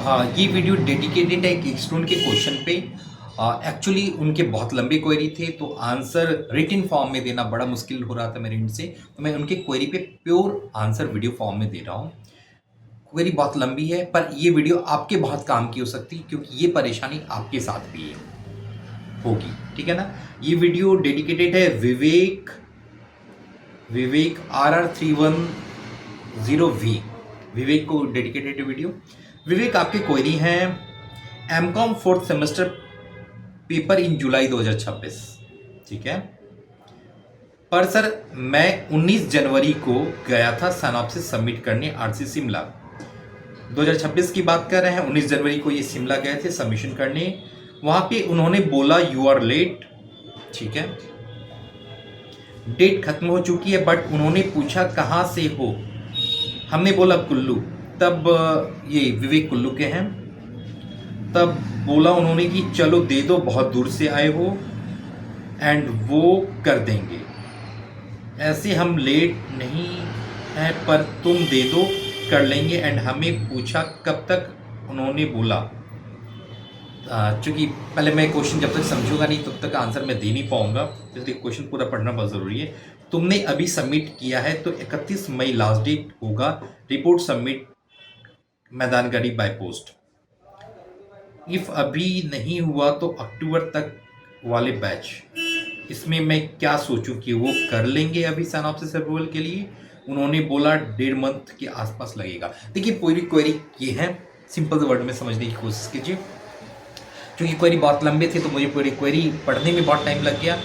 हाँ, ये video dedicated है एक स्टूडेंट के क्वेश्चन पे। एक्चुअली उनके बहुत लंबे क्वेरी थे, तो आंसर रिटन फॉर्म में देना बड़ा मुश्किल हो रहा था मेरे एंड से, तो मैं उनके क्वेरी पे प्योर आंसर वीडियो फॉर्म में दे रहा हूँ। क्वेरी बहुत लंबी है, पर ये वीडियो आपके बहुत काम की हो सकती है, क्योंकि ये परेशानी आपके साथ भी होगी, ठीक है ना। ये वीडियो डेडिकेटेड है विवेक RR310V, विवेक को डेडिकेटेड वीडियो। विवेक, आपके क्वेरी हैं MCom fourth semester paper in July 2026, ठीक है। पर सर मैं 19 जनवरी को गया था सिनॉप्सिस सबमिट करने आरसी शिमला। 2026 की बात कर रहे हैं, 19 जनवरी को ये शिमला गए थे सबमिशन करने। वहां पे उन्होंने बोला यू आर लेट, ठीक है, डेट खत्म हो चुकी है, बट उन्होंने पूछा कहाँ से हो। हमने बोला कुल्लू, तब ये विवेक कुल्लू के हैं। तब बोला उन्होंने कि चलो दे दो, बहुत दूर से आए हो, एंड वो कर देंगे। ऐसे हम लेट नहीं हैं, पर तुम दे दो, कर लेंगे। एंड हमें पूछा कब तक, उन्होंने बोला चूंकि पहले मैं क्वेश्चन जब तक समझूंगा नहीं तब तक आंसर मैं दे नहीं पाऊंगा, इसलिए क्वेश्चन पूरा पढ़ना बहुत ज़रूरी है। तुमने अभी सबमिट किया है तो 31 मई लास्ट डेट होगा, report submit Maidangarhi by post. If अभी नहीं हुआ तो अक्टूबर तक वाले बैच, इसमें मैं क्या सोचूं कि वो कर लेंगे अभी सिनॉप्सिस अप्रूवल के लिए। उन्होंने बोला 1.5 मंथ के आसपास लगेगा। देखिए पूरी क्वेरी ये है, सिंपल वर्ड में समझने की कोशिश कीजिए। क्योंकि क्वेरी बहुत लंबे थे तो मुझे पूरी क्वेरी पढ़ने में बहुत टाइम लग गया,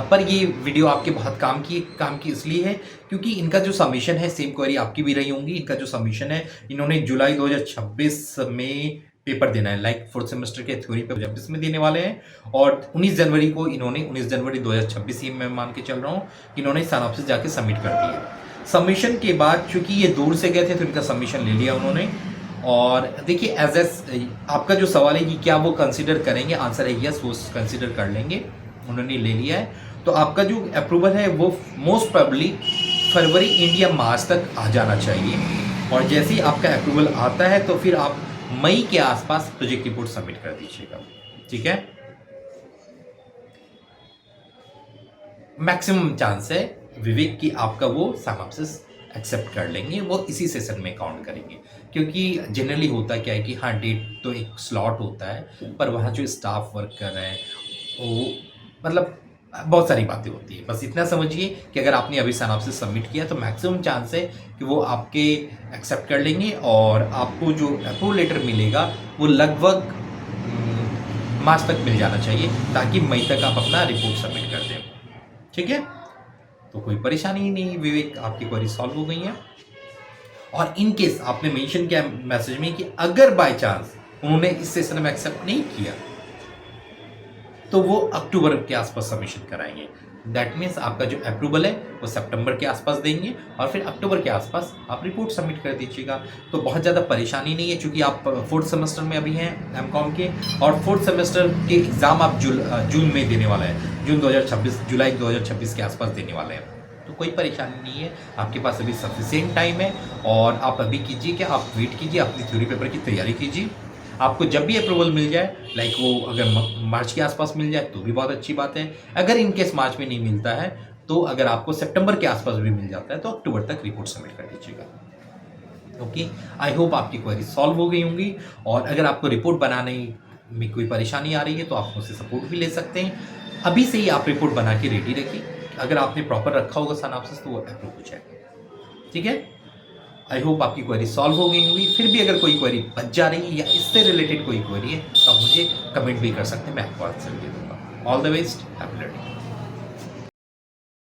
पर ये वीडियो आपके बहुत काम की इसलिए है क्योंकि इनका जो सबमिशन है, सेम क्वेरी आपकी भी रही होंगी। इनका जो सबमिशन है, इन्होंने जुलाई 2026 में पेपर देना है, लाइक फोर्थ सेमेस्टर के थ्योरी पे 2026 में देने वाले हैं। और 19 जनवरी को इन्होंने 19 जनवरी 2026 ही मैं मान के चल रहा हूँ, इन्होंने सिनॉप्सिस जाके सबमिट कर दिया। सबमिशन के बाद चूंकि ये दूर से गए थे तो इनका सबमिशन ले लिया उन्होंने। और देखिए आपका जो सवाल है कि क्या वो कंसिडर करेंगे, आंसर है यस, वो कंसिडर कर लेंगे, उन्होंने ले लिया है। तो आपका जो अप्रूवल है वो मोस्ट प्रोबेबली फरवरी इंडिया मार्च तक आ जाना चाहिए। और जैसे ही आपका अप्रूवल आता है तो फिर आप मई के आसपास प्रोजेक्ट रिपोर्ट सबमिट कर दीजिएगा, ठीक है। मैक्सिमम चांस है विवेक की आपका वो सिनॉप्सिस एक्सेप्ट कर लेंगे, वो इसी सेशन में काउंट करेंगे। क्योंकि जनरली होता क्या है कि हाँ डेट तो एक स्लॉट होता है, पर वहाँ जो स्टाफ वर्क कर रहे हैं वो मतलब बहुत सारी बातें होती है। बस इतना समझिए कि अगर आपने अभी सिनॉप्सिस सबमिट किया तो मैक्सिमम चांस है कि वो आपके एक्सेप्ट कर लेंगे और आपको जो अप्रूवल लेटर मिलेगा वो लगभग मार्च तक मिल जाना चाहिए, ताकि मई तक आप अपना रिपोर्ट सबमिट कर दें, ठीक है। तो कोई परेशानी ही नहीं, विवेक आपकी क्वेरी सॉल्व हो गई है। और इन केस आपने मेंशन किया मैसेज में कि अगर बाय चांस उन्होंने इस सेशन में एक्सेप्ट नहीं किया तो वो अक्टूबर के आसपास सबमिशन कराएंगे। दैट मीन्स आपका जो अप्रूवल है वो सितंबर के आसपास देंगे और फिर अक्टूबर के आसपास आप रिपोर्ट सबमिट कर दीजिएगा। तो बहुत ज़्यादा परेशानी नहीं है, क्योंकि आप फोर्थ सेमेस्टर में अभी हैं एमकॉम के, और फोर्थ सेमेस्टर के एग्ज़ाम आप जून में देने वाला है, जुलाई 2026 के आसपास देने वाले हैं। तो कोई परेशानी नहीं है, आपके पास अभी सफिशिएंट टाइम है। और आप अभी कीजिए क्या, आप वेट कीजिए, अपनी थ्योरी पेपर की तैयारी कीजिए। आपको जब भी अप्रूवल मिल जाए, लाइक वो अगर मार्च के आसपास मिल जाए तो भी बहुत अच्छी बात है। अगर इनकेस मार्च में नहीं मिलता है तो अगर आपको सितंबर के आसपास भी मिल जाता है तो अक्टूबर तक रिपोर्ट सबमिट कर दीजिएगा। ओके, आई होप आपकी क्वेरी सॉल्व हो गई होंगी। और अगर आपको रिपोर्ट बनाने में कोई परेशानी आ रही है तो आप मुझसे सपोर्ट भी ले सकते हैं। अभी से ही आप रिपोर्ट बना के रेडी रखिए, अगर आपने प्रॉपर रखा होगा सिनॉप्सिस तो वो अप्रूव हो जाएगा, ठीक है। आई होप आपकी क्वेरी सॉल्व हो गई होगी। फिर भी अगर कोई क्वेरी बच जा रही है या इससे रिलेटेड कोई क्वेरी है तो आप मुझे कमेंट भी कर सकते हैं, मैं आपको आंसर दे दूंगा। All the best, happy learning.